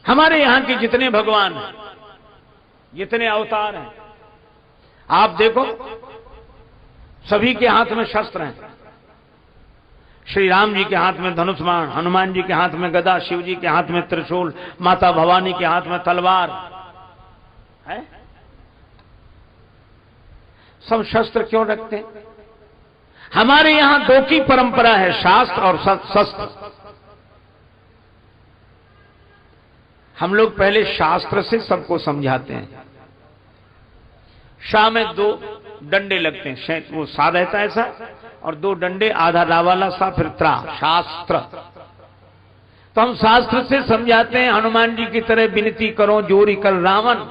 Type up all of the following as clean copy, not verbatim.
हमारे यहां के जितने भगवान हैं, जितने अवतार हैं, आप देखो सभी के हाथ में शस्त्र हैं। श्री राम जी के हाथ में धनुष बाण, हनुमान जी के हाथ में गदा, शिव जी के हाथ में त्रिशूल, माता भवानी के हाथ में तलवार है। सब शस्त्र क्यों रखते हैं? हमारे यहां दो की परंपरा है, शास्त्र और शस्त्र। हम लोग पहले शास्त्र से सबको समझाते हैं। शाह में दो डंडे लगते हैं, वो सा रहता है ऐसा, और दो डंडे, आधा रा वाला सा, फिर त्रा, शास्त्र। तो हम शास्त्र से समझाते हैं, हनुमान जी की तरह विनती करो जोरी कर रावण।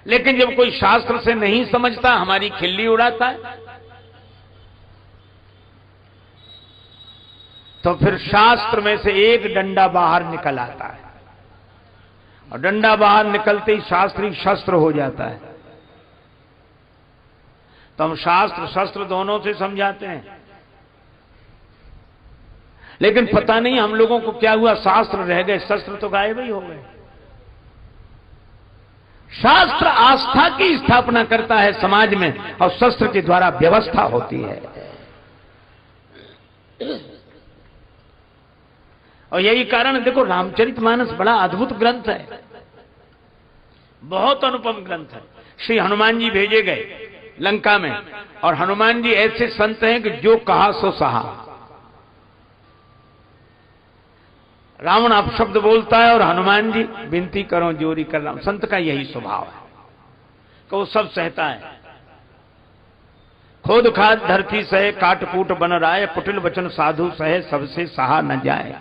लेकिन जब कोई शास्त्र से नहीं समझता, हमारी खिल्ली उड़ाता है, तो फिर शास्त्र में से एक डंडा बाहर निकल आता है, और डंडा बाहर निकलते ही शास्त्री शस्त्र हो जाता है। तो हम शास्त्र शस्त्र दोनों से समझाते हैं। लेकिन पता नहीं हम लोगों को क्या हुआ, शास्त्र रह गए, शस्त्र तो गायब ही हो गए। शास्त्र आस्था की स्थापना करता है समाज में, और शस्त्र के द्वारा व्यवस्था होती है। और यही कारण देखो, रामचरितमानस बड़ा अद्भुत ग्रंथ है, बहुत अनुपम ग्रंथ है। श्री हनुमान जी भेजे गए लंका में, और हनुमान जी ऐसे संत हैं कि जो कहा सो सहा। रावण अपशब्द बोलता है और हनुमान जी विनती करो जोरी कर राम। संत का यही स्वभाव है कि वो सब सहता है। खोद खाद धरती सहे, काटकूट बन राय, कुटिल वचन साधु सहे, सबसे सहा न जाए।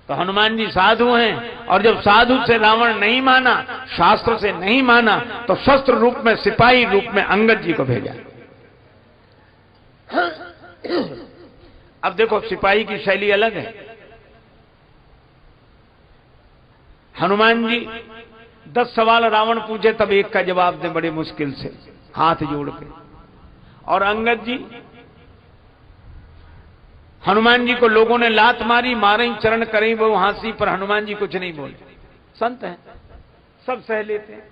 तो हनुमान जी साधु हैं, और जब साधु से रावण नहीं माना, शास्त्र से नहीं माना, तो शस्त्र रूप में, सिपाही रूप में अंगद जी को भेजा। अब देखो सिपाही की शैली अलग है। हनुमान जी 10 सवाल रावण पूछे, तब एक का जवाब दे बड़े मुश्किल से, हाथ जोड़ के। और अंगद जी, हनुमान जी को लोगों ने लात मारी, मारे चरण करें वो हांसी, पर हनुमान जी कुछ नहीं बोले। संत हैं, सब सह लेते हैं।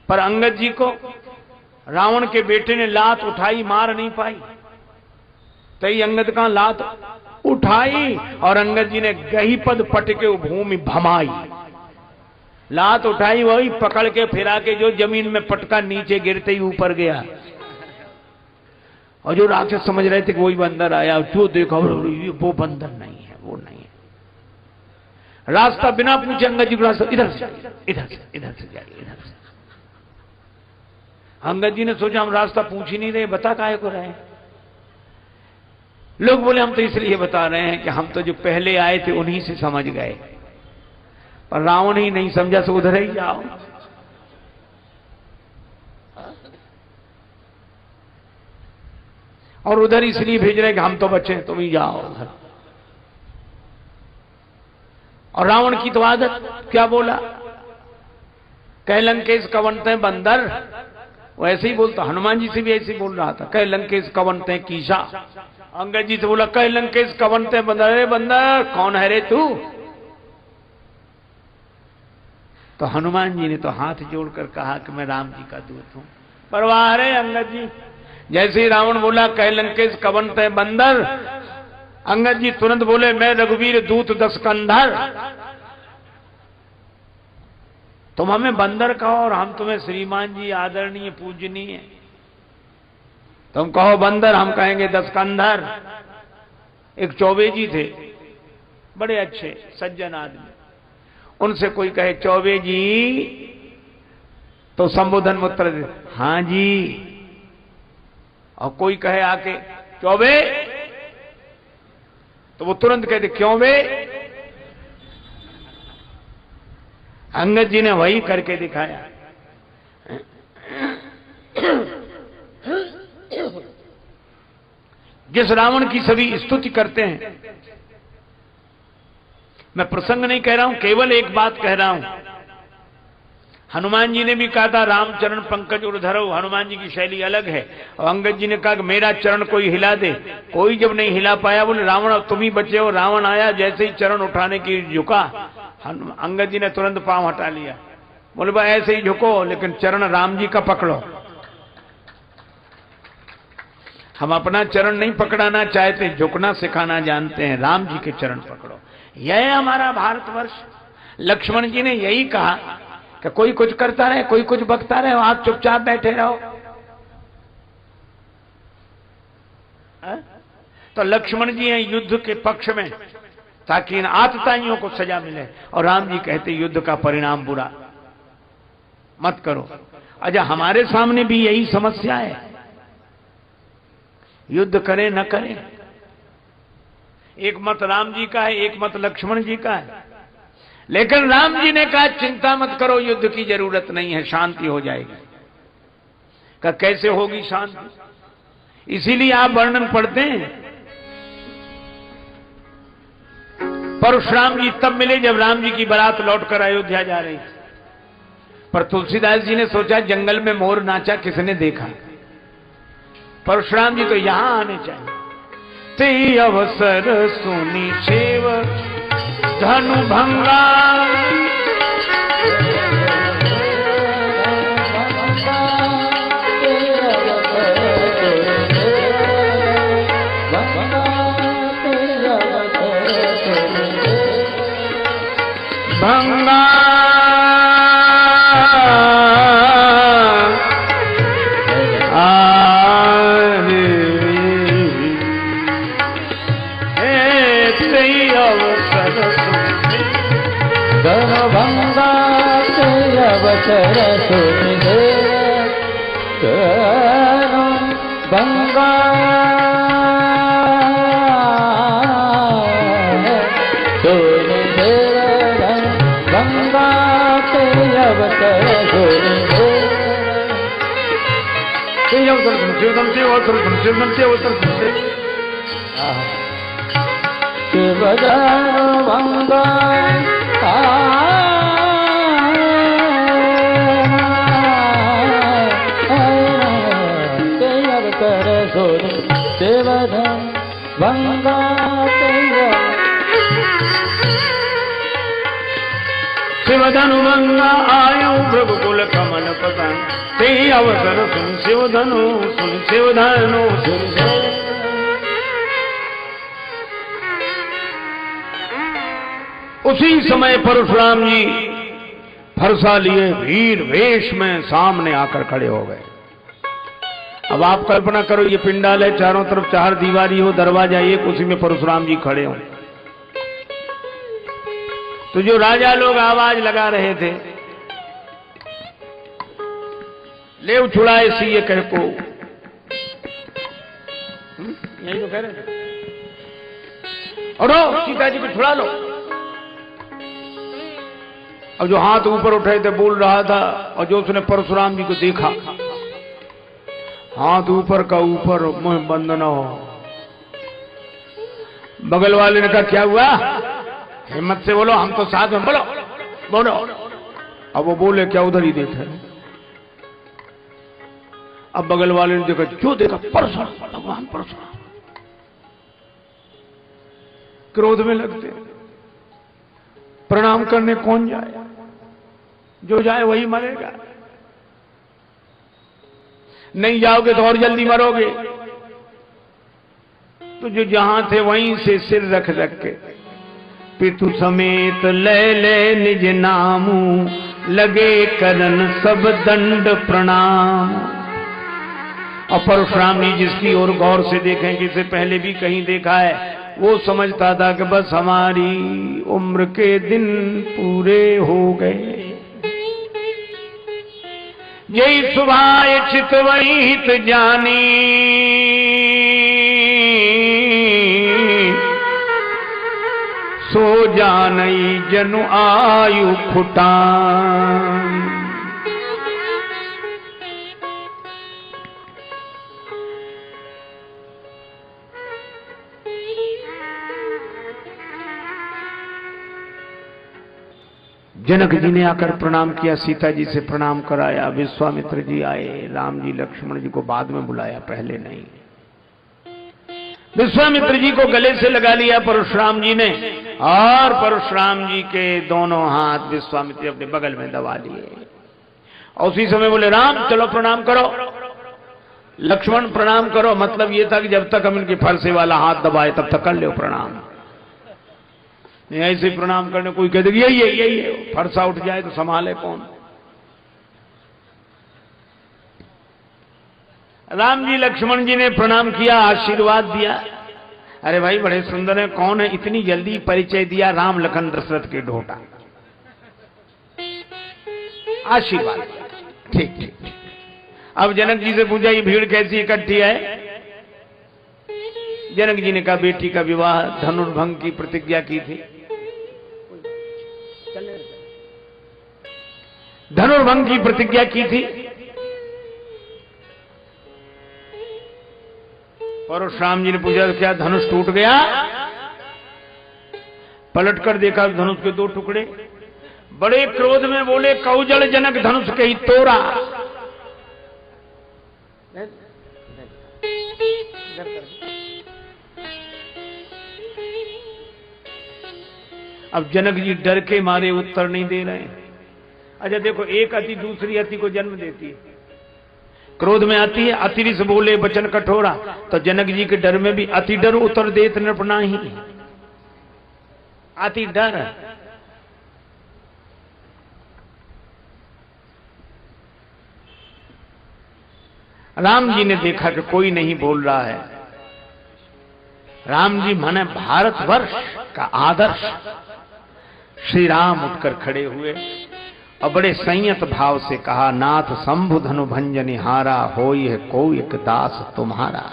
पर अंगद जी को रावण के बेटे ने लात उठाई, मार नहीं पाई। तई अंगद का लात उठाई, और अंगद जी ने गही पद पटके भूमि भमाई। लात उठाई, वही पकड़ के फिरा के जो जमीन में पटका, नीचे गिरते ही ऊपर गया। और जो राक्षस समझ रहे थे कि वही बंदर आया, जो देखा वो बंदर नहीं है, वो नहीं है। रास्ता बिना पूछे अंगद जी को रास्ता, इधर से इधर से इधर से जाइए, इधर से। अंगद जी ने सोचा हम रास्ता पूछ ही नहीं रहे, बता काहे को रहे। लोग बोले हम तो इसलिए बता रहे हैं कि हम तो जो पहले आए थे उन्हीं से समझ गए, पर रावण ही नहीं समझा, तो उधर ही जाओ। और उधर इसलिए भेज रहे कि हम तो बच्चे, तुम ही जाओ उधर। और रावण की तो आदत, क्या बोला, कह लंकेश कवनते बंदर, वो ऐसे ही बोलता। हनुमान जी से भी ऐसे ही बोल रहा था, कह लंकेश कवनते कीशा। अंगद जी से बोला, कह लंकेश कवनते बंदर, अरे बंदर कौन है रे तू। तो हनुमान जी ने तो हाथ जोड़कर कहा कि मैं राम जी का दूत हूं। परवाह रे अंगद जी। जैसे ही रावण बोला कह लंकेश कवनते बंदर, अंगद जी तुरंत बोले मैं रघुवीर दूत 10 कंधर। तुम हमें बंदर कहो और हम तुम्हें श्रीमान जी, आदरणीय, पूजनीय। तुम कहो बंदर, हम कहेंगे 10 कंधर। एक चौबे जी थे, बड़े अच्छे सज्जन आदमी, उनसे कोई कहे चौबे जी, तो संबोधन में उत्तर दे हां जी। और कोई कहे आके चौबे, तो वो तुरंत कहते क्यों बे। अंगद जी ने वही करके दिखाया। जिस रावण की सभी स्तुति करते हैं, मैं प्रसंग नहीं कह रहा हूं, केवल एक बात कह रहा हूं। हनुमान जी ने भी कहा था रामचरण पंकज उर्धरव, हनुमान जी की शैली अलग है। और अंगद जी ने कहा कि मेरा चरण कोई हिला दे, कोई जब नहीं हिला पाया, बोले रावण अब तुम ही बचे हो। रावण आया, जैसे ही चरण उठाने की झुका, अंगद जी ने तुरंत पांव हटा लिया, बोले भाई ऐसे ही झुको लेकिन चरण राम जी का पकड़ो। हम अपना चरण नहीं पकड़ाना चाहते, झुकना सिखाना जानते हैं, राम जी के चरण पकड़ो। यह है हमारा भारतवर्ष। लक्ष्मण जी ने यही कहा कि कोई कुछ करता रहे, कोई कुछ बकता रहे, आप चुपचाप बैठे रहो। तो लक्ष्मण जी हैं युद्ध के पक्ष में, ताकि इन आतताइयों को सजा मिले। और राम जी कहते युद्ध का परिणाम बुरा, मत करो। अच्छा, हमारे सामने भी यही समस्या है, युद्ध करें न करें। एक मत राम जी का है, एक मत लक्ष्मण जी का है। लेकिन राम जी ने कहा चिंता मत करो, युद्ध की जरूरत नहीं है, शांति हो जाएगी। का कैसे होगी शांति? इसीलिए आप वर्णन पढ़ते हैं, परशुराम जी तब मिले जब राम जी की बारात लौटकर अयोध्या जा रही थी। पर तुलसीदास जी ने सोचा जंगल में मोर नाचा किसने देखा, परशुराम जी तो यहां आने चाहिए। ते अवसर सुनी सेव धनु भंगा, भंगा अवसर सुनि भंगा, सुनि भंगा ते अवसर सुनि भंगा देवधन भंगा शिवधनु भंगा आयो रघुकुल कमल पतन, ते अवसर सुन शिवधनु सुन शिवधनु सुन। उसी समय परशुराम जी फरसा लिए वीर वेश में सामने आकर खड़े हो गए। अब आप कल्पना करो, ये पिंडाल है, चारों तरफ चार दीवारी हो, दरवाजा एक, उसी में परशुराम जी खड़े हो। तो जो राजा लोग आवाज लगा रहे थे, ले छुड़ाए सीए कह को, यही तो कह रहे थे, और सीता जी को छुड़ा लो। और जो हाथ ऊपर उठाए थे बोल रहा था, और जो उसने परशुराम जी को देखा, हाथ ऊपर का ऊपर, मुंह बंद न हो। बगल वाले ने कहा क्या हुआ, हिम्मत से बोलो, हम तो साथ में, बोलो बोलो। अब वो बोले क्या, उधर ही देखा। अब बगल वाले ने देखा, जो देखा परशुराम, भगवान परशुराम। क्रोध में लगते, प्रणाम करने कौन जाए, जो जाए वही मरेगा, नहीं जाओगे तो और जल्दी मरोगे। तो जो जहां थे वहीं से सिर रख रख के पितु समेत ले ले निज नामू, लगे करन सब दंड प्रणाम। और परशुराम जी जिसकी ओर गौर से देखें, जिसे पहले भी कहीं देखा है, वो समझता था कि बस हमारी उम्र के दिन पूरे हो गए। यही सुभाए चित वही हित जानी, सो जानई जनु आयु खुटान। जनक जी ने आकर प्रणाम किया, सीता जी से प्रणाम कराया, विश्वामित्र जी आए, राम जी लक्ष्मण जी को बाद में बुलाया, पहले नहीं। विश्वामित्र जी को गले से लगा लिया परशुराम जी ने, और परशुराम जी के दोनों हाथ विश्वामित्र जी अपने बगल में दबा लिए। और उसी समय बोले, राम चलो प्रणाम करो, लक्ष्मण प्रणाम करो। मतलब ये था कि जब तक हम इनके फरसे वाला हाथ दबाए तब तक कर लो प्रणाम, नहीं ऐसे प्रणाम करने कोई कह देगा यही है, फरसा उठ जाए तो संभाले कौन। राम जी लक्ष्मण जी ने प्रणाम किया, आशीर्वाद दिया। अरे भाई बड़े सुंदर है, कौन है, इतनी जल्दी परिचय दिया, राम लखन दशरथ के ढोटा, आशीर्वाद। ठीक ठीक। अब जनक जी से पूछा ये भीड़ कैसी इकट्ठी है। जनक जी ने कहा बेटी का विवाह धनुर्भंग की प्रतिज्ञा की थी, धनुर्भंग की प्रतिज्ञा की थी। परशुराम जी ने पूछा क्या धनुष टूट गया? पलटकर देखा धनुष के 2 टुकड़े। बड़े क्रोध में बोले, कौजल जनक धनुष के ही तोड़ा। अब जनक जी डर के मारे उत्तर नहीं दे रहे। अच्छा देखो, एक अति दूसरी अति को जन्म देती है, क्रोध में आती है, अति से बोले वचन कठोरा। तो जनक जी के डर में भी अति डर उत्तर देत नृपना ही, अति डर। राम जी ने देखा कि कोई नहीं बोल रहा है। राम जी माने भारतवर्ष का आदर्श। श्री राम उठकर खड़े हुए और बड़े संयत भाव से कहा, नाथ शंभु धनु भंजनि हारा, होई है कोई एक दास तुम्हारा।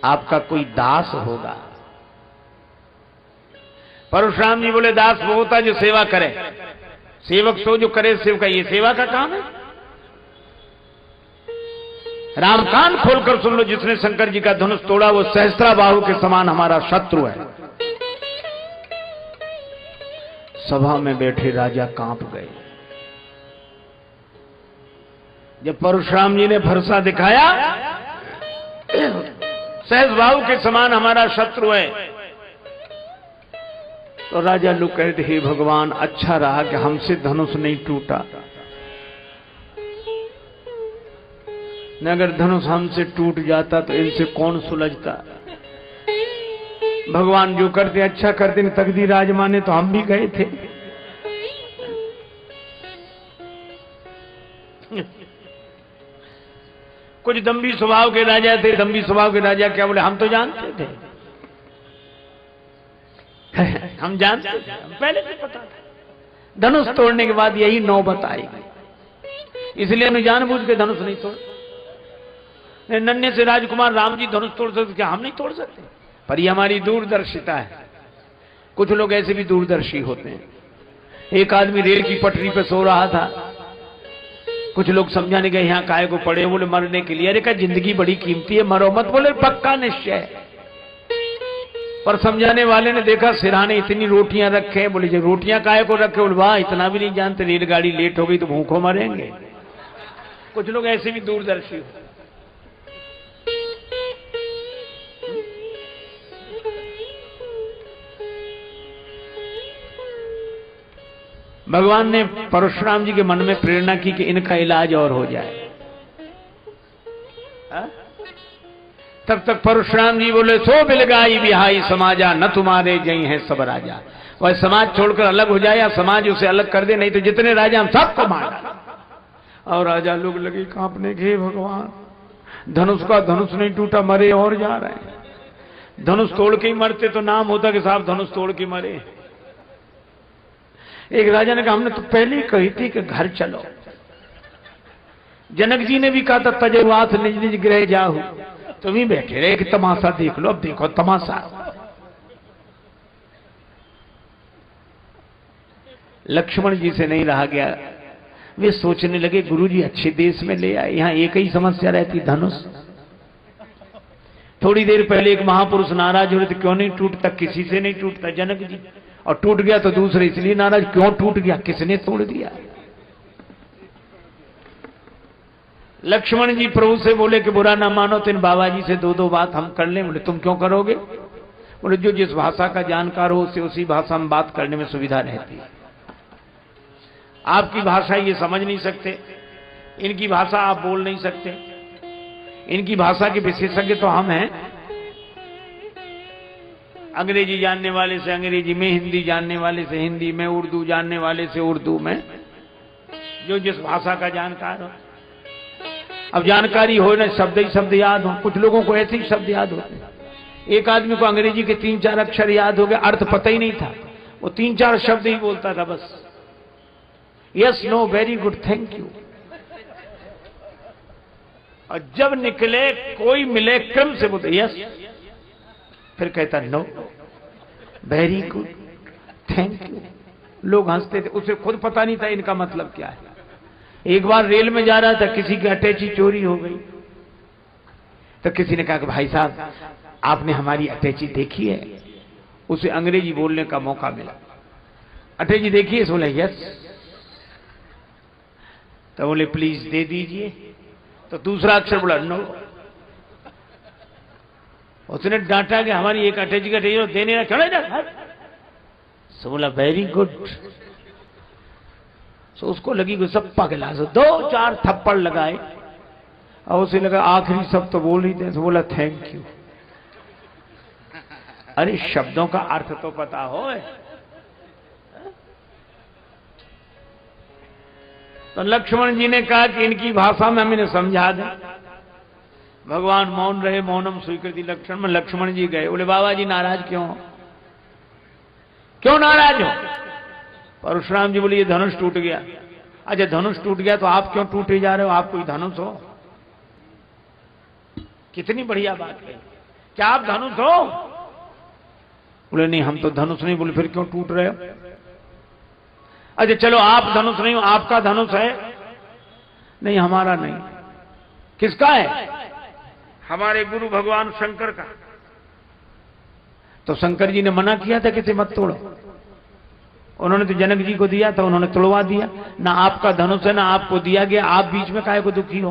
आपका कोई दास होगा। परशुराम जी बोले, दास वो होता जो सेवा करे, सेवक सो जो करे सेवका, ये सेवा का काम है। राम कान खोलकर सुन लो, जिसने शंकर जी का धनुष तोड़ा वो सहस्त्राबाहु के समान हमारा शत्रु है। सभा में बैठे राजा कांप गए। जब परशुराम जी ने भरोसा दिखाया, सहस्त्राबाहु के समान हमारा शत्रु है, तो राजा लोग कहते, हे भगवान अच्छा रहा कि हमसे धनुष नहीं टूटा, न अगर धनुष हमसे टूट जाता तो इनसे कौन सुलझता। भगवान जो करते अच्छा करते, तकदीर आजमाने तो हम भी गए थे। कुछ दम्भी स्वभाव के राजा थे। दम्भी स्वभाव के राजा क्या बोले, हम तो जानते थे, हम जानते थे, हम पहले से पता था। धनुष तोड़ने के बाद यही नौबत आएगी, इसलिए हमें जानबूझ के धनुष नहीं तोड़। नन्हे से राजकुमार राम जी धनुष तोड़ सकते, क्या हम नहीं तोड़ सकते? पर ये हमारी दूरदर्शिता है। कुछ लोग ऐसे भी दूरदर्शी होते हैं। एक आदमी रेल की पटरी पे सो रहा था, कुछ लोग समझाने गए यहाँ काहे को पड़े, बोले मरने के लिए। अरे क्या जिंदगी बड़ी कीमती है, मरो मत। बोले पक्का निश्चय। पर समझाने वाले ने देखा सिरहाने इतनी रोटियां रखे, बोले जो रोटियां काहे को रखे, बोले वाह इतना भी नहीं जानते, रेलगाड़ी लेट हो गई तो भूखों मरेंगे। कुछ लोग ऐसे भी दूरदर्शी हो। भगवान ने परशुराम जी के मन में प्रेरणा की कि इनका इलाज और हो जाए। तब तक परशुराम जी बोले, सो बिलगाई बिहाई समाजा, न तुम्हारे जई है सब राजा। वह समाज छोड़कर अलग हो जाए या समाज उसे अलग कर दे, नहीं तो जितने राजा हम सबको मार डाला। और राजा लोग लगे कांपने के, भगवान धनुष का धनुष नहीं टूटा, मरे और जा रहे हैं। धनुष तोड़ के ही मरते तो नाम होता कि साहब धनुष तोड़ के मरे। एक राजा ने कहा, हमने तो पहले ही कही थी कि घर चलो। जनक जी ने भी कहा था, तजवाथ निज निज गृह जाहु। तुम ही बैठे रहे कि तमाशा देख लो। अब देखो तमाशा। लक्ष्मण जी से नहीं रहा गया। वे सोचने लगे, गुरुजी अच्छे देश में ले आए, यहां एक ही समस्या रहती, धनुष। थोड़ी देर पहले एक महापुरुष नाराज हो रहे थे, क्यों नहीं टूटता, किसी से नहीं टूटता। जनक जी और टूट गया तो दूसरे इसलिए नाराज, क्यों टूट गया, किसने तोड़ दिया। लक्ष्मण जी प्रभु से बोले कि बुरा ना मानो तो इन बाबा जी से दो बात हम कर लें। बोले तुम क्यों करोगे? बोले जो जिस भाषा का जानकार हो उससे उसी भाषा में बात करने में सुविधा रहती है। आपकी भाषा ये समझ नहीं सकते, इनकी भाषा आप बोल नहीं सकते, इनकी भाषा के विशेषज्ञ तो हम हैं। अंग्रेजी जानने वाले से अंग्रेजी में, हिंदी जानने वाले से हिंदी में, उर्दू जानने वाले से उर्दू में, जो जिस भाषा का जानकार हो। अब जानकारी हो ना, शब्द ही शब्द याद हो। कुछ लोगों को ऐसे ही शब्द याद होते हैं। एक आदमी को अंग्रेजी के 3-4 अक्षर याद हो गए, अर्थ पता ही नहीं था, वो 3-4 शब्द ही बोलता था बस। Yes, no, very good, thank you. और जब निकले कोई मिले क्रम से बोलते यस, फिर कहता no, very good, thank you. लोग हंसते थे, उसे खुद पता नहीं था इनका मतलब क्या है। एक बार रेल में जा रहा था, किसी की अटैची चोरी हो गई, तो किसी ने कहा कि भाई साहब आपने हमारी अटैची देखी है? उसे अंग्रेजी बोलने का मौका मिला। अटैची देखी है? बोला यस। तो बोले प्लीज दे दीजिए। तो दूसरा अक्षर बोला नो। उसने डांटा कि हमारी एक अटैची का देने ना, क्यों नहीं? सो बोला वेरी गुड। तो उसको लगी कोई सप्पा के लाश, 2-4 थप्पड़ लगाए और उसे लगा आखिरी सब तो बोल ही थे। तो बोला थैंक यू। अरे शब्दों का अर्थ तो पता हो। तो लक्ष्मण जी ने कहा कि इनकी भाषा में हम इन्हें समझा दें। भगवान मौन रहे, मौनम स्वीकृति लक्षण में। लक्ष्मण जी गए, बोले बाबा जी नाराज क्यों हो? क्यों नाराज हो? परशुराम जी बोले ये धनुष टूट गया। अच्छा धनुष टूट गया तो आप क्यों टूटे जा रहे हो? आप कोई धनुष हो? कितनी बढ़िया बात है, क्या आप धनुष हो? बोले नहीं हम तो धनुष नहीं। बोले फिर क्यों टूट रहे हो? अच्छा चलो आप धनुष नहीं हो, आपका धनुष है? नहीं हमारा नहीं। किसका है? हमारे गुरु भगवान शंकर का। तो शंकर जी ने मना किया था कि मत तोड़ो। उन्होंने तो जनक जी को दिया था, उन्होंने तोड़वा दिया। ना आपका धनुष है ना आपको दिया गया, आप बीच में काहे को दुखी हो?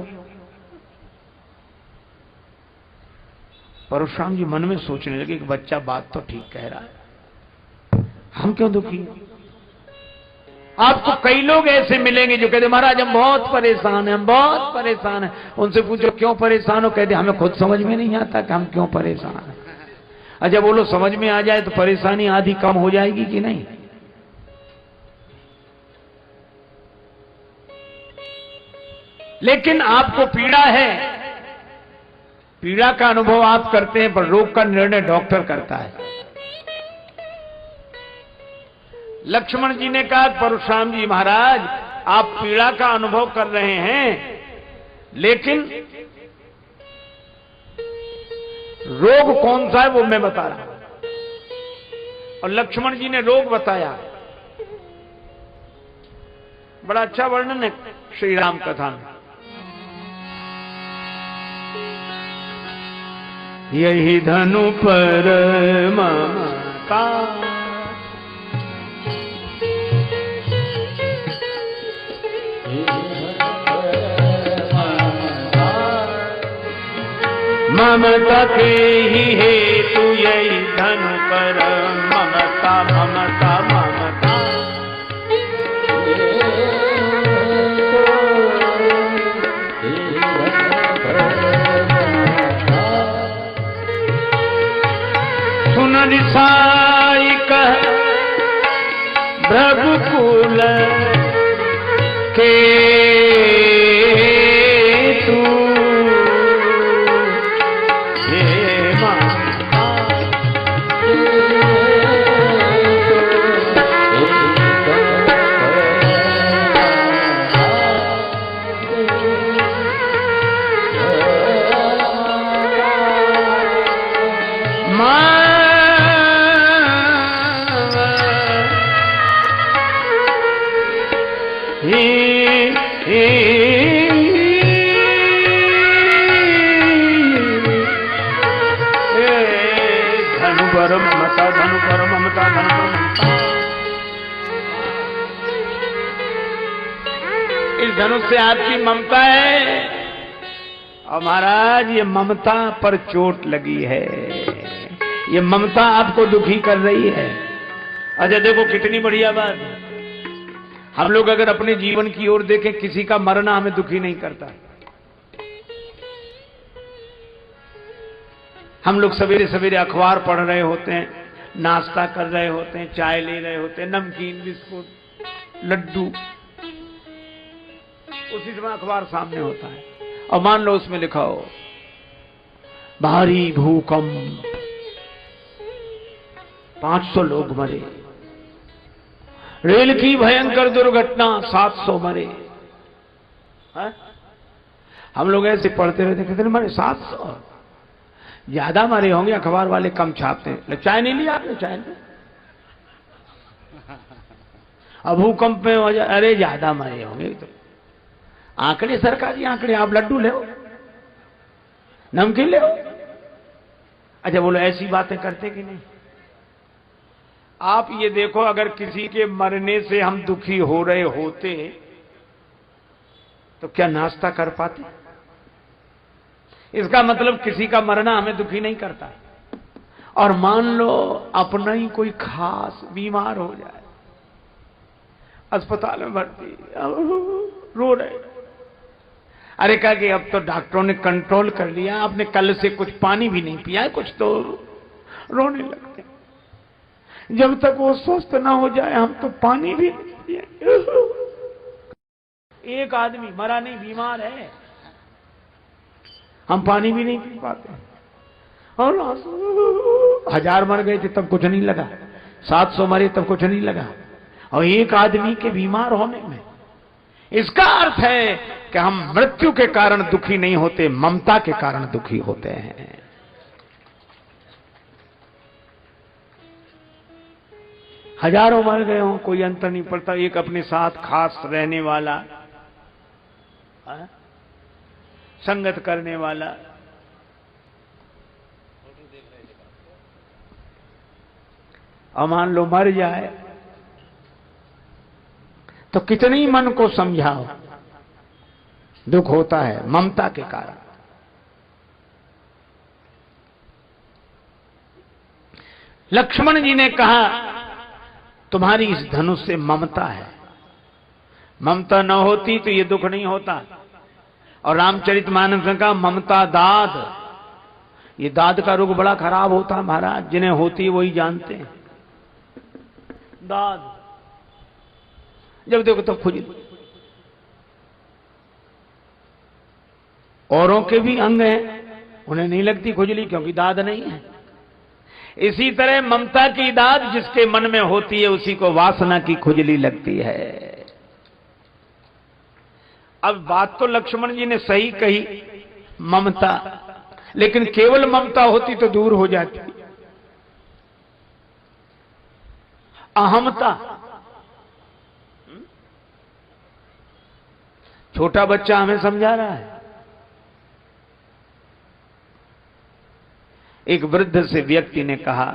परशुराम जी मन में सोचने लगे कि बच्चा बात तो ठीक कह रहा है, हम क्यों दुखी हैं? आपको कई लोग ऐसे मिलेंगे जो कहते महाराज हम बहुत परेशान हैं, हम बहुत परेशान हैं। उनसे पूछो क्यों परेशान हो? कहते हमें खुद समझ में नहीं आता कि हम क्यों परेशान हैं। अच्छा बोलो समझ में आ जाए तो परेशानी आधी कम हो जाएगी कि नहीं? लेकिन आपको पीड़ा है, पीड़ा का अनुभव आप करते हैं, पर रोग का निर्णय डॉक्टर करता है। लक्ष्मण जी ने कहा परशुराम जी महाराज आप पीड़ा का अनुभव कर रहे हैं, लेकिन रोग कौन सा है वो मैं बता रहा हूं। और लक्ष्मण जी ने रोग बताया। बड़ा अच्छा वर्णन है श्री राम कथा में। यही धनु पर ममता, ममता के ही हेतु यही धनु पर ममता, ममता ममता। सुन निसाई कह भृगुकुल के धनु पर ममता, धनु पर ममता, धनु पर ममता। इस धनुष से आपकी ममता है और महाराज ये ममता पर चोट लगी है, ये ममता आपको दुखी कर रही है। अच्छा देखो कितनी बढ़िया बात, हम लोग अगर अपने जीवन की ओर देखें, किसी का मरना हमें दुखी नहीं करता। हम लोग सवेरे सवेरे अखबार पढ़ रहे होते हैं, नाश्ता कर रहे होते हैं, चाय ले रहे होते हैं, नमकीन बिस्कुट लड्डू, उसी समय अखबार सामने होता है और मान लो उसमें लिखा हो भारी भूकंप, 500 लोग मरे, रेल की भयंकर दुर्घटना, 700 मरे। है? हम लोग ऐसे पढ़ते रहते, कितने मरे? 700। ज्यादा मरे होंगे, अखबार वाले कम छापते हैं। चाय नहीं लिया आपने? चाय नहीं। अब भूकंप में वजह, अरे ज्यादा मरे होंगे। तो आंकड़े, सरकारी आंकड़े, आप लड्डू ले, नमकीन ले। अच्छा बोलो, ऐसी बातें करते कि नहीं? आप ये देखो, अगर किसी के मरने से हम दुखी हो रहे होते तो क्या नाश्ता कर पाते? इसका मतलब किसी का मरना हमें दुखी नहीं करता। और मान लो अपना ही कोई खास बीमार हो जाए, अस्पताल में भर्ती, रो रहे, अरे कहा कि अब तो डॉक्टरों ने कंट्रोल कर लिया, आपने कल से कुछ पानी भी नहीं पिया है, कुछ तो रोने लगते। जब तक वो स्वस्थ ना हो जाए हम तो पानी भी नहीं पिए। एक आदमी मरा नहीं, बीमार है, हम पानी भी नहीं पी पाते। और 1000 मर गए थे तब कुछ नहीं लगा, 700 मरे तब कुछ नहीं लगा, और एक आदमी के बीमार होने में। इसका अर्थ है कि हम मृत्यु के कारण दुखी नहीं होते, ममता के कारण दुखी होते हैं। हजारों मर गए हों, कोई अंतर नहीं पड़ता। एक अपने साथ खास रहने वाला, संगत करने वाला, और मान लो मर जाए तो कितनी मन को समझाओ, दुख होता है ममता के कारण। लक्ष्मण जी ने कहा तुम्हारी इस धनुष से ममता है, ममता न होती तो ये दुख नहीं होता। और रामचरितमानस में कहा ममता दाद, ये दाद का रोग बड़ा खराब होता है महाराज, जिन्हें होती है वही जानते हैं। दाद जब देखो तो खुजली, औरों के भी अंग हैं, उन्हें नहीं लगती खुजली क्योंकि दाद नहीं है। इसी तरह ममता की दाद जिसके मन में होती है उसी को वासना की खुजली लगती है। अब बात तो लक्ष्मण जी ने सही कही, ममता, लेकिन केवल ममता होती तो दूर हो जाती। अहमता, छोटा बच्चा हमें समझा रहा है। एक वृद्ध से व्यक्ति ने कहा,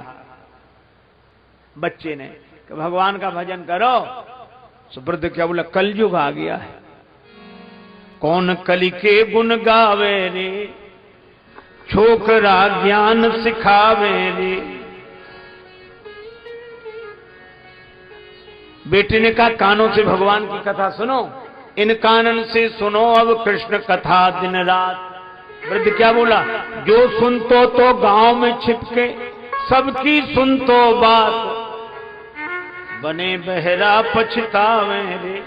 बच्चे ने, कि भगवान का भजन करो। तो वृद्ध क्या बोला, कलयुग आ गया है, कौन कलि के गुण गावे रे, छोकरा ज्ञान सिखावे रे। बेटे ने कहा कानों से भगवान की कथा सुनो, इन कानन से सुनो अब कृष्ण कथा दिन रात। वृद्ध क्या बोला, जो सुनतो तो गांव में छिपके, सबकी सुनतो बात, बने बहरा पछतावे रे।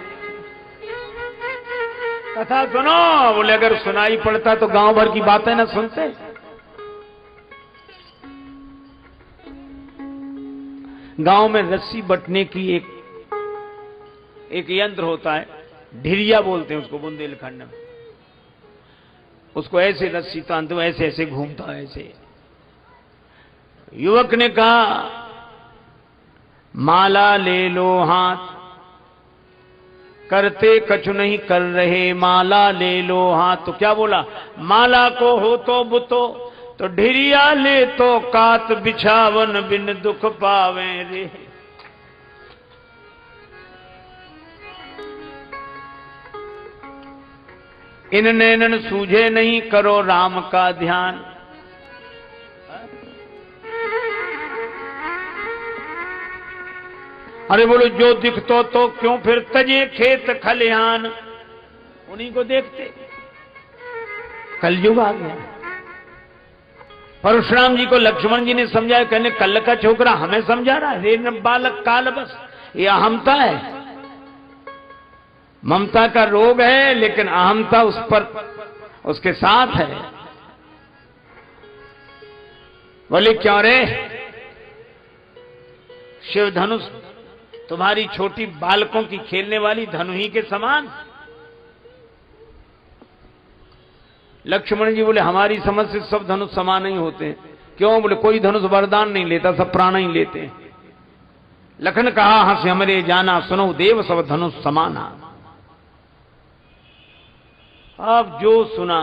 कथा सुनो, बोले अगर सुनाई पड़ता तो गांव भर की बातें ना सुनते। गांव में रस्सी बटने की एक यंत्र होता है, ढिरिया बोलते हैं उसको बुंदेलखंड में। उसको ऐसे रस्सी तानते हो, ऐसे ऐसे घूमता है ऐसे। युवक ने कहा माला ले लो हाथ, करते कछु नहीं कर रहे, माला ले लो हाथ। तो क्या बोला, माला को हो तो बुतो, तो ढिरिया ले तो कात, बिछावन बिन दुख पावे रे। इन नैनन सूझे नहीं, करो राम का ध्यान। अरे बोलो जो दिखतो तो क्यों फिर तजे खेत खलिहान, उन्हीं को देखते। कलयुग आ गया। परशुराम जी को लक्ष्मण जी ने समझाया, कहने कल का छोकरा हमें समझा रहा है, रे बालक काल बस, ये अहमता है, ममता का रोग है, लेकिन अहमता उस पर उसके साथ है। बोले क्यों रे, शिव धनुष तुम्हारी छोटी बालकों की खेलने वाली धनु ही के समान। लक्ष्मण जी बोले हमारी समझ से सब धनुष समान ही होते हैं। क्यों? बोले कोई धनुष वरदान नहीं लेता, सब प्राण ही लेते हैं। लखन कहा हंस हमरे जाना, सुनो देव सब धनुष समाना। अब जो सुना,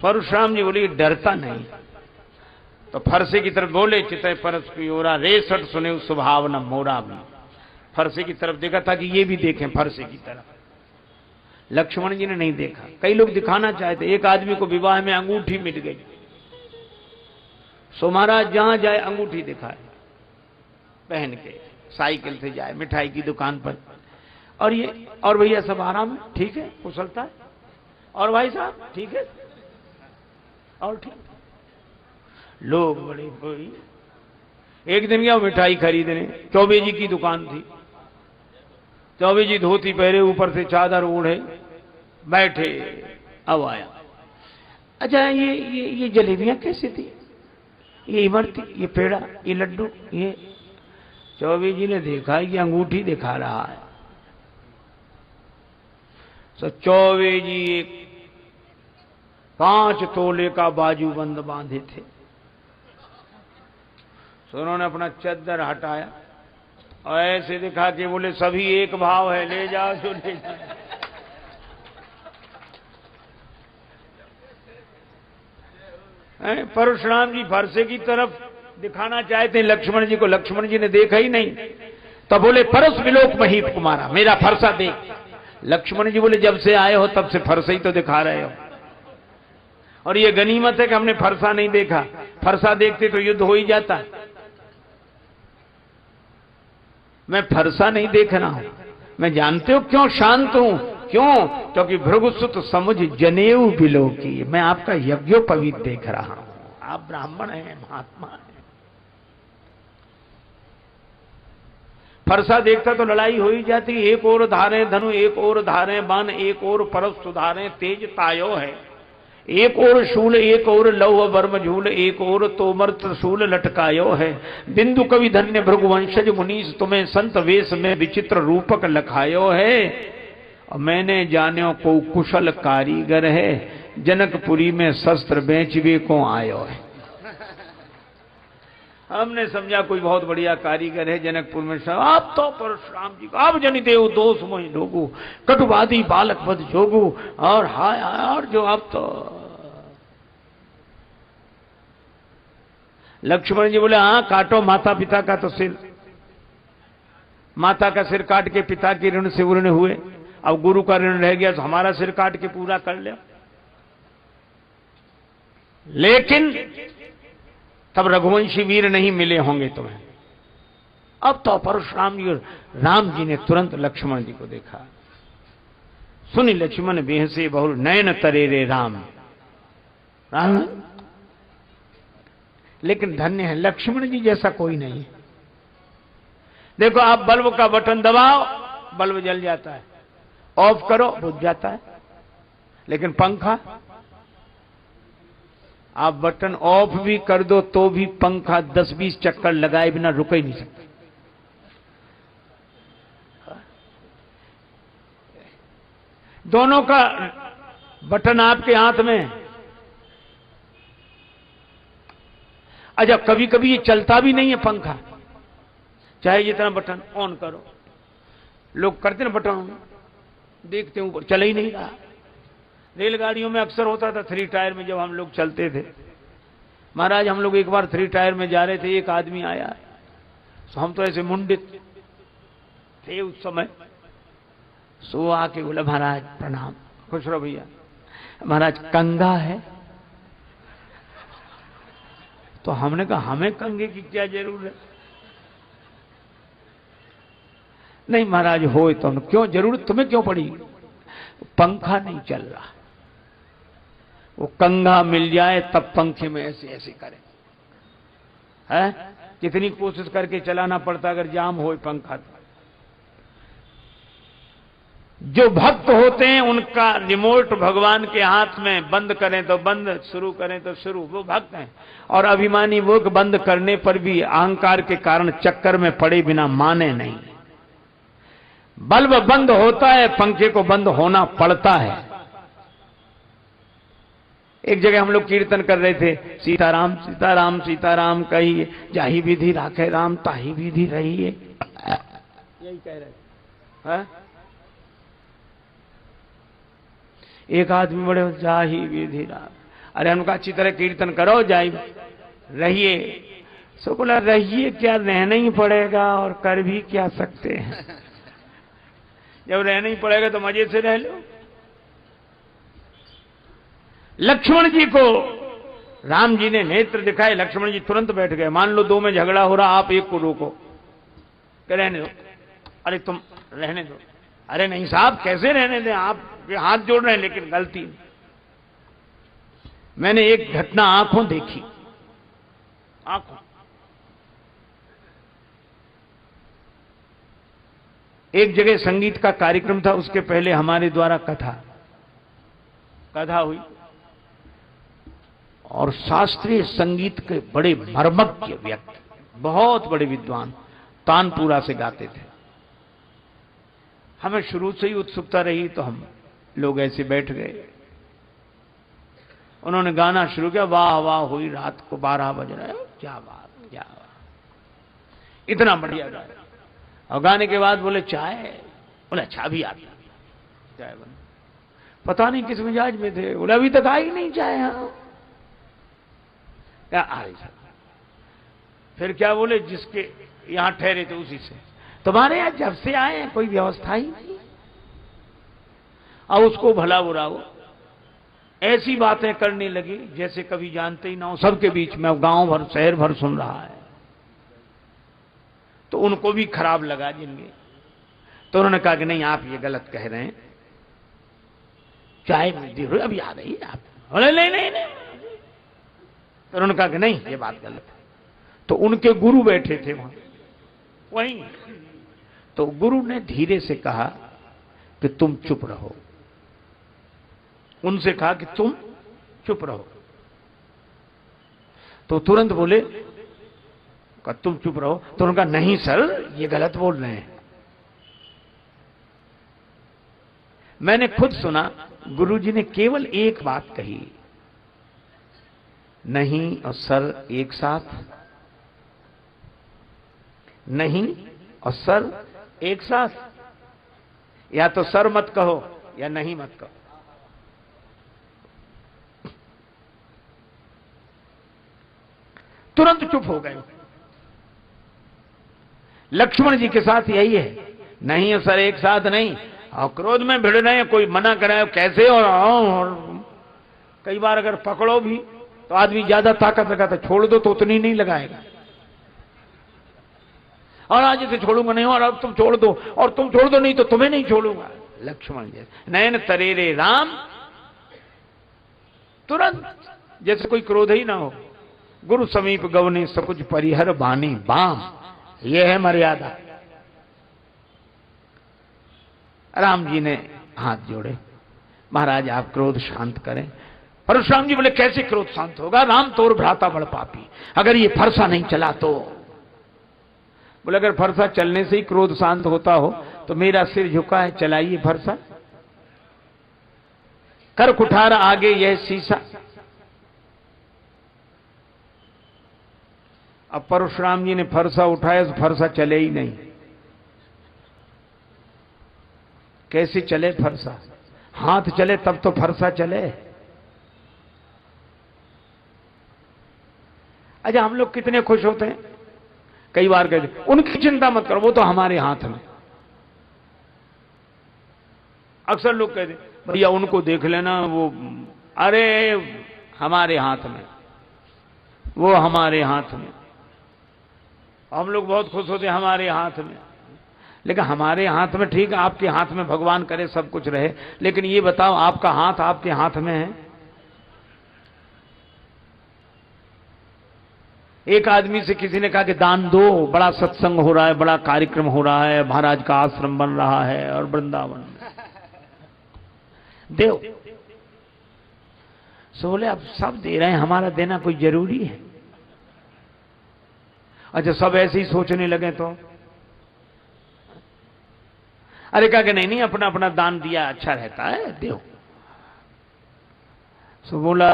परशुराम जी बोले डरता नहीं, तो फरसे की तरफ बोले चितय परस की ओरा, रेसठ सुने स्वभाव न मोरा भी। फरसे की तरफ देखा था कि ये भी देखें फरसे की तरफ। लक्ष्मण जी ने नहीं देखा। कई लोग दिखाना चाहते, एक आदमी को विवाह में अंगूठी मिल गई, सो महाराज जहां जाए अंगूठी दिखाए, पहन के साइकिल से जाए मिठाई की दुकान पर, और ये और भैया सब आराम है, ठीक है, कुशलता है, और भाई साहब ठीक है, और ठीक। लोग बड़े कोई एक दिन गया मिठाई खरीदने, चौबे जी की दुकान थी। चौबे जी धोती पहरे, ऊपर से चादर ओढ़े बैठे। अब आया, अच्छा ये जलेबियां कैसी थी, ये इमरती, ये पेड़ा, ये लड्डू, ये। चौबे जी ने देखा कि अंगूठी दिखा रहा है। तो चौबे जी एक 5 तोले का बाजूबंद बांधे थे। तो उन्होंने अपना चद्दर हटाया और ऐसे दिखा के बोले सभी एक भाव है, ले जाओ जो ले जाओ। परशुराम जी फरसे की तरफ दिखाना चाहते हैं लक्ष्मण जी को, लक्ष्मण जी ने देखा ही नहीं। तब बोले परस विलोक महीप कुमारा, मेरा फरसा देख। लक्ष्मण जी बोले जब से आए हो तब से फरसा ही तो दिखा रहे हो, और ये गनीमत है कि हमने फरसा नहीं देखा, फरसा देखते तो युद्ध हो ही जाता। मैं फरसा नहीं देख रहा हूं, मैं जानते हो क्यों शांत हूं? क्यों? क्योंकि भृगुसुत समुझ जनेऊ बिलो की, मैं आपका यज्ञोपवीत देख रहा हूं। आप ब्राह्मण हैं, महात्मा हैं। फरसा देखता तो लड़ाई हो ही जाती। एक और धारे धनु, एक और धारे बाण, एक और परस सुधारे तेज तायो है। एक और शूल, एक और लौह वर्म झूल, एक और तोमर त्रिशूल लटकायो है। बिंदु कवि धन्य भृगुवंशज मुनीस, तुम्हें संत वेश में विचित्र रूपक लखायो है। और मैंने जान्यो को कुशल कारीगर है, जनकपुरी में शस्त्र बेचवे को आयो है। हमने समझा कोई बहुत बढ़िया कारीगर है जनकपुर में। आप तो परशुराम जी को आप जनि देव दोष मोहि लोगु, कटुवादी बालक वध जोगु, और हाय और जो आप तो। लक्ष्मण जी बोले हाँ काटो माता पिता का तो सिर। माता का सिर काट के पिता के ऋण से ऋण हुए, अब गुरु का ऋण रह गया तो हमारा सिर काट के पूरा कर ले। लेकिन तब रघुवंशी वीर नहीं मिले होंगे तुम्हें। अब तो परशुराम जी और राम जी ने तुरंत लक्ष्मण जी को देखा। सुनी लक्ष्मण बेहसे बहुल नयन तरे रे राम। लेकिन धन्य है लक्ष्मण जी जैसा कोई नहीं। देखो आप बल्ब का बटन दबाओ, बल्ब जल जाता है, ऑफ करो बुझ जाता है। लेकिन पंखा, आप बटन ऑफ भी कर दो तो भी पंखा 10-20 चक्कर लगाए बिना रुक ही नहीं सकता। दोनों का बटन आपके हाथ में। अच्छा कभी कभी ये चलता भी नहीं है पंखा, चाहे जितना बटन ऑन करो। लोग करते ना बटन, देखते ऊपर चल ही नहीं रहा। रेलगाड़ियों में अक्सर होता था 3 टायर में, जब हम लोग चलते थे महाराज, हम लोग एक बार 3 टायर में जा रहे थे, एक आदमी आया, तो हम तो ऐसे मुंडित थे उस समय। सो आके बोला महाराज प्रणाम। खुश रहो भैया। महाराज कंगा है। तो हमने कहा हमें कंगे की क्या जरूरत है? नहीं महाराज हो तो क्यों जरूरत तुम्हें क्यों पड़ी? पंखा नहीं चल रहा। वो कंगा मिल जाए तब पंखे में ऐसे ऐसे करें। है कितनी कोशिश करके चलाना पड़ता अगर जाम हो पंखा। जो भक्त होते हैं उनका रिमोट भगवान के हाथ में, बंद करें तो बंद, शुरू करें तो शुरू, वो भक्त हैं। और अभिमानी वो बंद करने पर भी अहंकार के कारण चक्कर में पड़े बिना माने नहीं। बल्ब बंद होता है, पंखे को बंद होना पड़ता है। एक जगह हम लोग कीर्तन कर रहे थे, सीताराम सीताराम सीताराम कहिए, जाही विधि राखे राम ताही विधि रहिए, यही कह रहे हैं। एक आदमी बड़े जाही विधि राम, अरे उनका अच्छी तरह कीर्तन करो, जाही रहिए। सो बोला रहिए क्या, रहना ही पड़ेगा और कर भी क्या सकते हैं। जब रहना ही पड़ेगा तो मजे से रह लो। लक्ष्मण जी को राम जी ने नेत्र दिखाए, लक्ष्मण जी तुरंत बैठ गए। मान लो दो में झगड़ा हो रहा, आप एक को रोको, रहने दो। अरे तुम रहने दो। अरे नहीं साहब कैसे रहने दें, आप हाथ जोड़ रहे हैं, लेकिन गलती। मैंने एक घटना आंखों देखी, आंखों। एक जगह संगीत का कार्यक्रम था, उसके पहले हमारे द्वारा कथा हुई और शास्त्रीय संगीत के बड़े मर्मज्ञ व्यक्ति, बहुत बड़े विद्वान तानपुरा से गाते थे। हमें शुरू से ही उत्सुकता रही तो हम लोग ऐसे बैठ गए। उन्होंने गाना शुरू किया, वाह वाह हुई रात को 12 बज रहे, क्या बात क्या बात, इतना बढ़िया गाया। और गाने के बाद बोले चाय, बोले अच्छा भी आती, चाय बन। पता नहीं किस मिजाज में थे, बोले अभी तक आई नहीं चाय। हाँ क्या आ रही। फिर क्या बोले, जिसके यहां ठहरे थे उसी से, तुम्हारे यहां जब से आए हैं कोई व्यवस्था ही नहीं। और उसको भला बुरा हो ऐसी बातें करने लगी जैसे कभी जानते ही ना हो। सबके बीच में, गांव भर शहर भर सुन रहा है। तो उनको भी खराब लगा जिनके। तो उन्होंने कहा कि नहीं आप ये गलत कह रहे हैं, चाय अभी आ रही है आप। बोले नहीं नहीं नहीं। तो उन्होंने कहा कि नहीं ये बात गलत है। तो उनके गुरु बैठे थे वहीं। तो गुरु ने धीरे से कहा कि तुम चुप रहो। उनसे कहा कि तुम चुप रहो। तो तुरंत बोले तुम चुप रहो। तो उनका नहीं सर ये गलत बोल रहे हैं। मैंने खुद सुना, गुरुजी ने केवल एक बात कही, नहीं और सर एक साथ, नहीं और सर एक साथ, या तो सर मत कहो या नहीं मत कहो। तुरंत चुप हो गए। लक्ष्मण जी के साथ यही है, नहीं और सर एक साथ नहीं। और क्रोध में भिड़ रहे हैं, कोई मना कराए कैसे। और कई बार अगर पकड़ो भी तो आदमी ज्यादा ताकत लगाता, छोड़ दो तो उतनी नहीं लगाएगा। और आज इसे छोड़ूंगा नहीं, और अब तुम छोड़ दो, और तुम छोड़ दो नहीं तो तुम्हें नहीं छोड़ूंगा। लक्ष्मण जी नयन तरेरे राम, तुरंत जैसे कोई क्रोध ही ना हो। गुरु समीप गवने सकुच परिहर बानी बाम, यह है मर्यादा। राम जी ने हाथ जोड़े, महाराज आप क्रोध शांत करें। परशुराम जी बोले कैसे क्रोध शांत होगा, राम तोर भ्राता बड़ पापी, अगर ये फरसा नहीं चला तो। बोले अगर फरसा चलने से ही क्रोध शांत होता हो तो मेरा सिर झुका है, चलाइए फरसा। कर कुठार आगे यह शीशा। अब परशुराम जी ने फरसा उठाया तो फरसा चले ही नहीं। कैसे चले फरसा, हाथ चले तब तो फरसा चले। अच्छा हम लोग कितने खुश होते हैं, कई बार कहते उनकी चिंता मत करो वो तो हमारे हाथ में। अक्सर लोग कहते भैया उनको देख लेना, वो अरे हमारे हाथ में, वो हमारे हाथ में। हम लोग बहुत खुश होते हैं हमारे हाथ में, लेकिन हमारे हाथ में ठीक है, आपके हाथ में भगवान करे सब कुछ रहे, लेकिन ये बताओ आपका हाथ आपके हाथ में है? एक आदमी से किसी ने कहा कि दान दो, बड़ा सत्संग हो रहा है, बड़ा कार्यक्रम हो रहा है, महाराज का आश्रम बन रहा है और वृंदावन दो। सो बोले अब सब दे रहे हैं, हमारा देना कोई जरूरी है? अच्छा सब ऐसे ही सोचने लगे तो अरे कहा कि नहीं अपना अपना दान दिया अच्छा रहता है, दो। सो बोला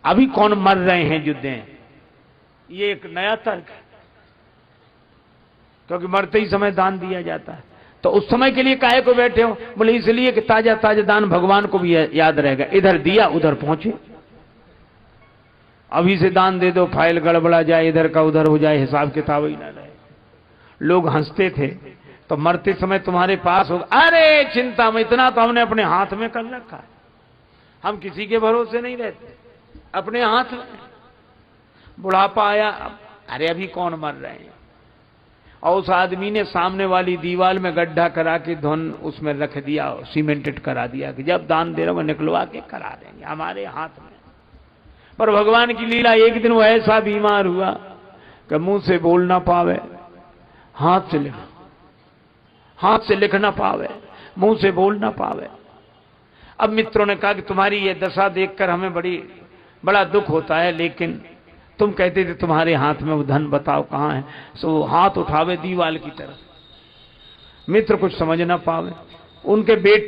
अभी कौन मर रहे हैं जो दें? ये एक नया तर्क है, क्योंकि मरते ही समय दान दिया जाता है। तो उस समय के लिए काहे को बैठे हो? बोले इसलिए कि ताजा ताजा दान भगवान को भी याद रहेगा, इधर दिया उधर पहुंचे। अभी से दान दे दो, फाइल गड़बड़ा जाए, इधर का उधर हो जाए, हिसाब किताब ही ना रहे। लोग हंसते थे, तो मरते समय तुम्हारे पास होगा, अरे चिंता में, इतना तो हमने अपने हाथ में कर रखा है, हम किसी के भरोसे नहीं रहते, अपने हाथ में। बुढ़ापा आया, अरे अभी कौन मर रहे हैं? और उस आदमी ने सामने वाली दीवार में गड्ढा करा के धन उसमें रख दिया, सीमेंटेड करा दिया कि जब दान दे रहे हो निकलवा के करा देंगे, हमारे हाथ में। पर भगवान की लीला, एक दिन वो ऐसा बीमार हुआ कि मुंह से बोल ना पावे, हाथ से लिख ना पावे, मुंह से बोल ना पावे। अब मित्रों ने कहा कि तुम्हारी ये दशा देखकर हमें बड़ा दुख होता है, लेकिन तुम कहते थे तुम्हारे हाथ में वो धन, बताओ कहां है? सो हाथ उठावे दीवाल की तरफ। मित्र कुछ समझ ना पावे।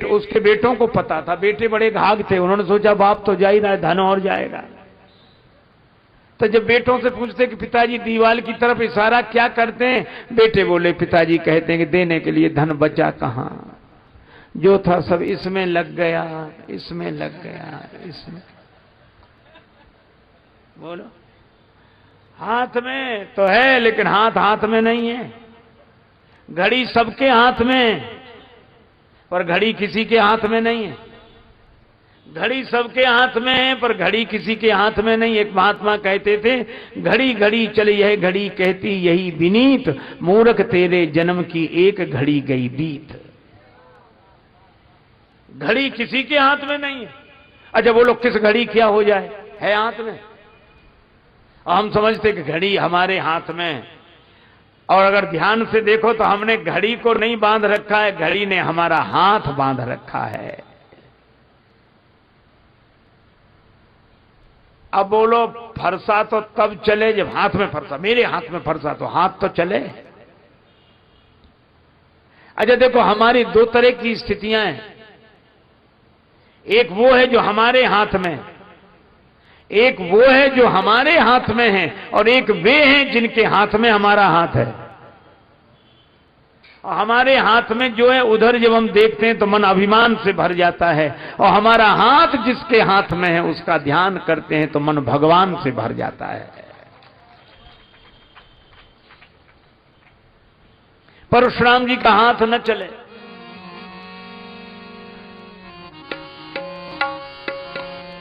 उसके बेटों को पता था, बेटे बड़े घाघ थे, उन्होंने सोचा बाप तो जा ही रहा है, धन और जाएगा। तो जब बेटों से पूछते कि पिताजी दीवाल की तरफ इशारा क्या करते हैं, बेटे बोले पिताजी कहते हैं कि देने के लिए धन बचा कहां, जो था सब इसमें लग गया, इसमें लग गया, इसमें। बोलो हाथ में तो है, लेकिन हाथ में नहीं है। घड़ी सबके हाथ में, पर घड़ी किसी के हाथ में नहीं है। घड़ी सबके हाथ में है, पर घड़ी किसी के हाथ में नहीं। एक महात्मा कहते थे, घड़ी घड़ी चली है घड़ी कहती यही विनीत, मूर्ख तेरे जन्म की एक घड़ी गई बीत। घड़ी किसी के हाथ में नहीं है। अच्छा बोलो किस घड़ी क्या हो जाए, है हाथ में? और हम समझते कि घड़ी हमारे हाथ में, और अगर ध्यान से देखो तो हमने घड़ी को नहीं बांध रखा है, घड़ी ने हमारा हाथ बांध रखा है। अब बोलो फरसा तो तब चले जब हाथ में फरसा, मेरे हाथ में फरसा तो हाथ तो चले। अच्छा देखो हमारी दो तरह की स्थितियां हैं, एक वो है जो हमारे हाथ में, एक वो है जो हमारे हाथ में है, और एक वे हैं जिनके हाथ में हमारा हाथ है। और हमारे हाथ में जो है उधर जब हम देखते हैं तो मन अभिमान से भर जाता है, और हमारा हाथ जिसके हाथ में है उसका ध्यान करते हैं तो मन भगवान से भर जाता है। परशुराम जी का हाथ न चले,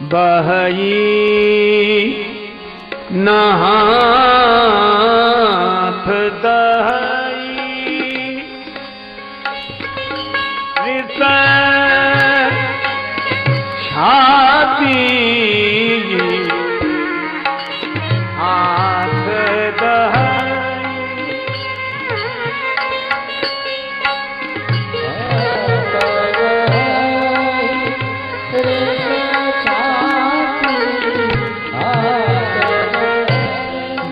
बहई न हाथ दहई विष छाती हाथ दहई।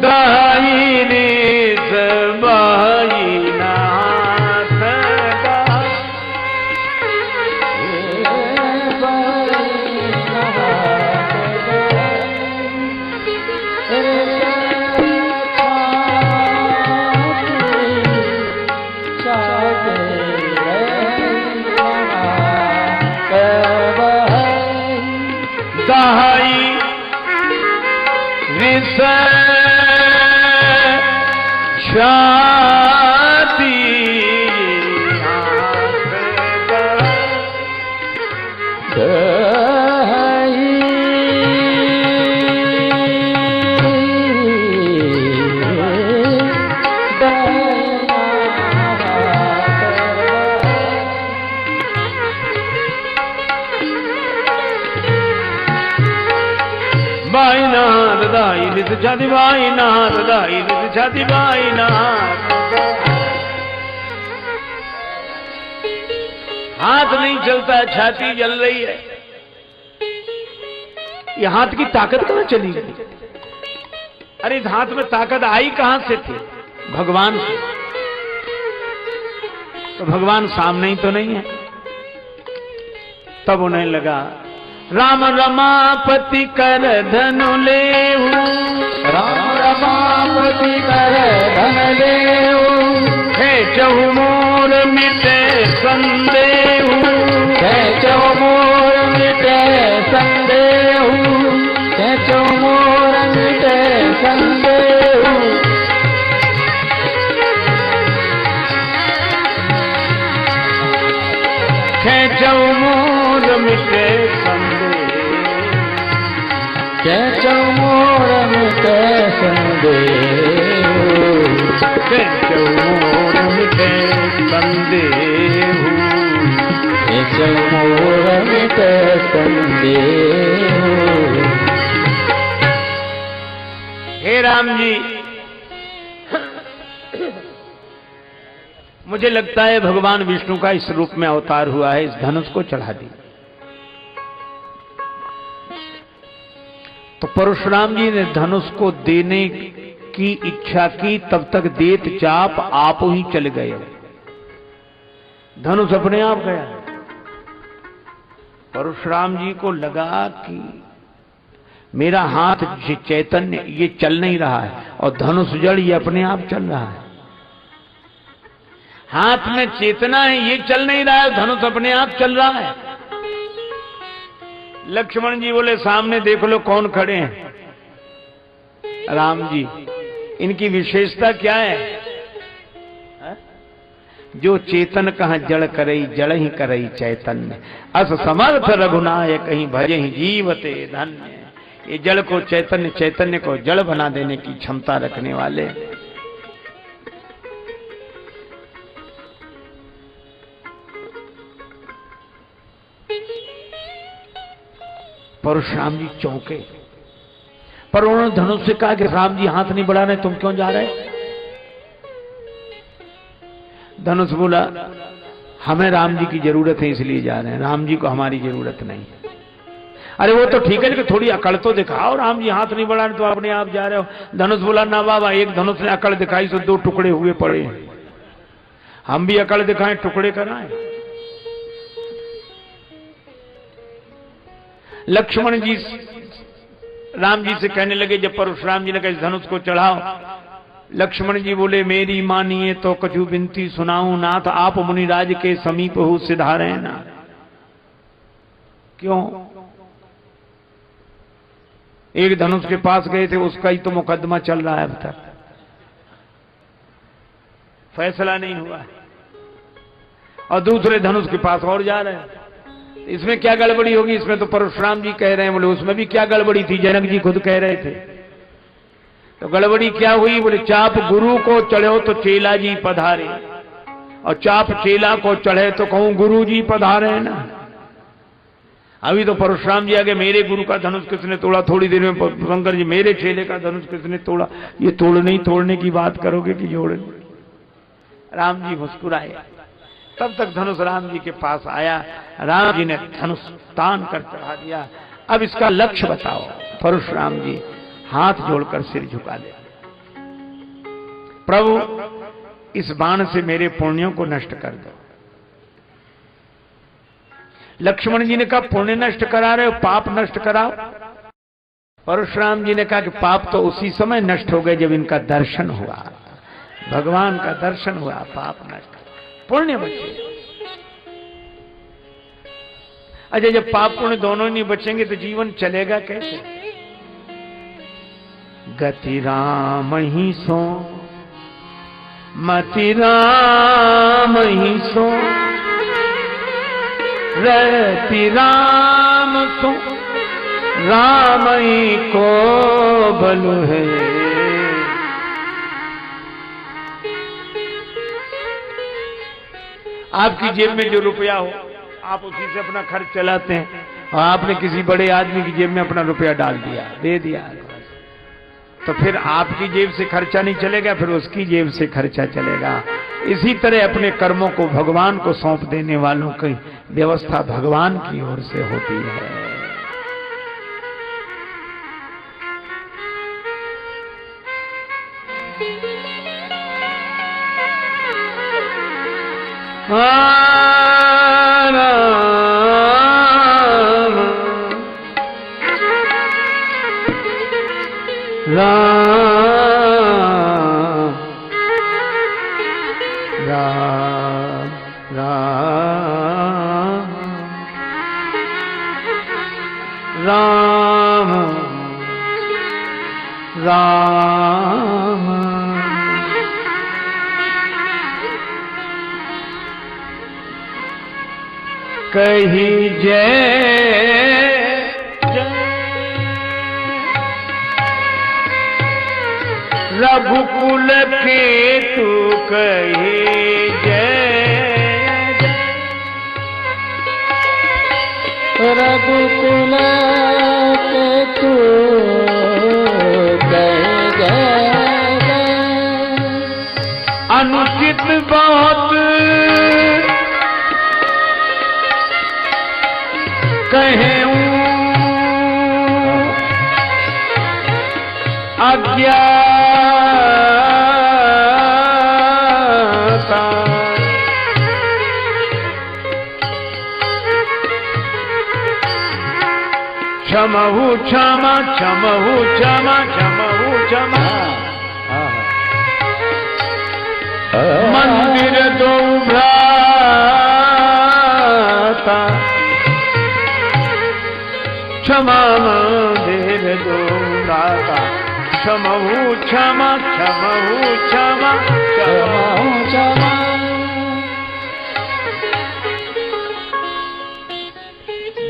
दहई रिस बहई नाथ दहई रिस छाती रित छाती बाई नाथ, दाई रित छाती बाई नाथ। हाथ नहीं चलता, छाती जल रही है। ये हाथ की ताकत कहां चली गई? अरे इस हाथ में ताकत आई कहां से थी? भगवान से। तो भगवान सामने ही तो नहीं है। तब उन्हें लगा राम रमापति कर धनु लेहू, राम रमापति कर धन लेहू, है चहु मोर मिटे संदेहू, है चहु मोर मिटे संदेहू, है चहु मोर मिटे संदेहू। खेचौ मोर मिटे संदेह, खेचौ मोर मिटे संदेह, खेचौ मोर मिटे संदेह, खेचौ मोर मिटे संदेह। हे राम जी, मुझे लगता है भगवान विष्णु का इस रूप में अवतार हुआ है, इस धनुष को चढ़ा दी। तो परशुराम जी ने धनुष को देने की इच्छा की, तब तक देत चाप आप ही चल गए। धनुष अपने आप गया। परशुराम जी को लगा कि मेरा हाथ चैतन्य ये चल नहीं रहा है और धनुष जड़ ये अपने आप चल रहा है। हाथ में चेतना है, ये चल नहीं रहा है, धनुष अपने आप चल रहा है। लक्ष्मण जी बोले सामने देख लो कौन खड़े हैं। राम जी, इनकी विशेषता क्या है? जो चेतन कहां जड़ करई, जड़ ही करई चैतन्य, अस समर्थ रघुनाय कहीं भजे ही जीवते धन्य। ये जड़ को चैतन्य, चैतन्य को जड़ बना देने की क्षमता रखने वाले। परशुराम जी चौंके, पर उन्होंने धनुष से कहा कि राम जी हाथ नहीं बढ़ा रहे, तुम क्यों जा रहे? धनुष बोला हमें राम जी की जरूरत है इसलिए जा रहे हैं, राम जी को हमारी जरूरत नहीं। अरे वो तो ठीक है कि थोड़ी अकड़ तो दिखाओ, राम जी हाथ नहीं बढ़ा रहे तो अपने आप जा रहे हो। धनुष बोला ना बाबा, एक धनुष ने अकड़ दिखाई तो 2 टुकड़े हुए पड़े हैं, हम भी अकड़ दिखाएं, टुकड़े कराएं। लक्ष्मण जी राम जी से कहने लगे, जब परशुराम जी ने कहा धनुष को चढ़ाओ, लक्ष्मण जी बोले मेरी मानिए तो कछु बिनती सुनाऊं नाथ, आप मुनिराज के समीप हो सिधारे ना। क्यों? एक धनुष के पास गए थे, उसका ही तो मुकदमा चल रहा है, अब तक फैसला नहीं हुआ, और दूसरे धनुष के पास और जा रहे हैं। इसमें क्या गड़बड़ी होगी? इसमें तो परशुराम जी कह रहे हैं। बोले उसमें भी क्या गड़बड़ी थी? जनक जी खुद कह रहे थे। तो गड़बड़ी क्या हुई? बोले चाप गुरु को चढ़ो तो चेला जी पधारे, और चाप चेला को चढ़े तो कहूं गुरु जी पधारे ना। अभी तो परशुराम जी आगे मेरे गुरु का धनुष किसने तोड़ा, थोड़ी देर में शंकर जी मेरे चेले का धनुष किसने तोड़ा। ये तोड़ने ही तोड़ने की बात करोगे कि जोड़ने? राम जी मुस्कुराए। तब तक धनुष राम जी के पास आया, राम जी ने धनुष तान कर चढ़ा दिया। अब इसका लक्ष्य बताओ। परशुराम जी हाथ जोड़कर सिर झुका दे, प्रभु इस बाण से मेरे पुण्यों को नष्ट कर दो। लक्ष्मण जी ने कहा पुण्य नष्ट करा रहे हो, पाप नष्ट कराओ। परशुराम जी ने कहा कि पाप तो उसी समय नष्ट हो गए जब इनका दर्शन हुआ, भगवान का दर्शन हुआ, पाप नष्ट, पुण्य बचे। अच्छा, जब पाप पुण्य दोनों नहीं बचेंगे तो जीवन चलेगा कैसे? गति राम ही सो, मति राम ही सो, रति राम सो, राम ही को बलु है। आपकी जेब में जो रुपया हो आप उसी से अपना खर्च चलाते हैं, और आपने किसी बड़े आदमी की जेब में अपना रुपया डाल दिया, दे दिया, तो फिर आपकी जेब से खर्चा नहीं चलेगा, फिर उसकी जेब से खर्चा चलेगा। इसी तरह अपने कर्मों को भगवान को सौंप देने वालों की व्यवस्था भगवान की ओर से होती है। कही जय रघुकुल के तू कही जय रघुकुल के तू कही जय। अनुचित बहुत कहूं अज्ञाता क्षमहु क्षमा क्षमहु क्षमा क्षमहु क्षमा। मंदिर दो भ्राता क्षमा मंदिर दो भ्राता क्षमहु क्षमा क्षमहु क्षमा क्षमहु क्षमा।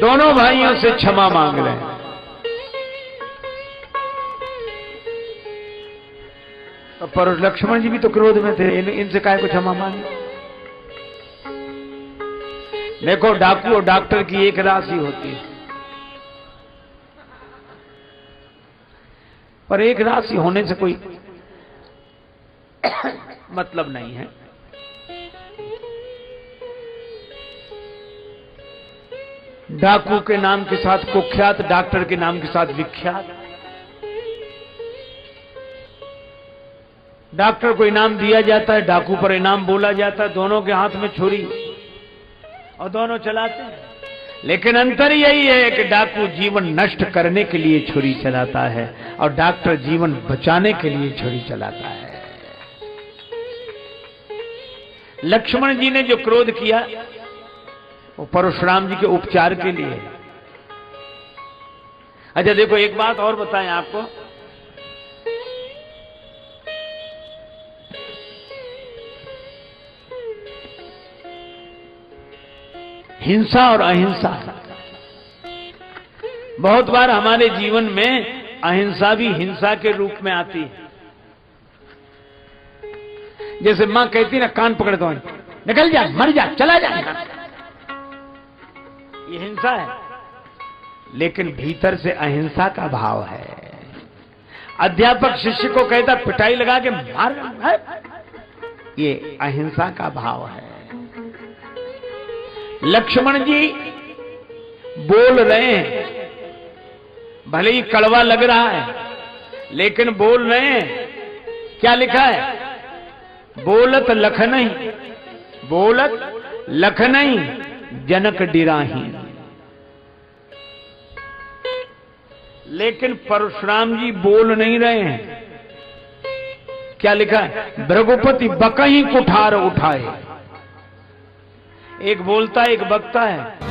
दोनों भाइयों से क्षमा मांग रहे हैं। पर लक्ष्मण जी भी तो क्रोध में थे, इनसे काहे को क्षमा मांगे। देखो डाकू और डॉक्टर की एक राशि होती है, पर एक राशि होने से कोई मतलब नहीं है। डाकू के नाम के साथ कुख्यात, डॉक्टर के नाम के साथ विख्यात। डॉक्टर को इनाम दिया जाता है, डाकू पर इनाम बोला जाता है। दोनों के हाथ में छुरी और दोनों चलाते हैं, लेकिन अंतर यही है कि डाकू जीवन नष्ट करने के लिए छुरी चलाता है और डॉक्टर जीवन बचाने के लिए छुरी चलाता है। लक्ष्मण जी ने जो क्रोध किया वो परशुराम जी के उपचार के लिए। अच्छा देखो, एक बात और बताएं आपको। हिंसा और अहिंसा, बहुत बार हमारे जीवन में अहिंसा भी हिंसा के रूप में आती है। जैसे मां कहती ना, कान पकड़ दो, निकल जा, मर जा, चला जा, ये हिंसा है, लेकिन भीतर से अहिंसा का भाव है। अध्यापक शिष्य को कहता पिटाई लगा के मार, ये अहिंसा का भाव है। लक्ष्मण जी बोल रहे हैं, भले ही कड़वा लग रहा है, लेकिन बोल रहे हैं। क्या लिखा है? बोलत लख नहीं, बोलत लख नहीं, जनक डिराही। लेकिन परशुराम जी बोल नहीं रहे हैं। क्या लिखा है? भृगुपति बकहीं कुठार उठाए। एक बोलता है, एक बकता है।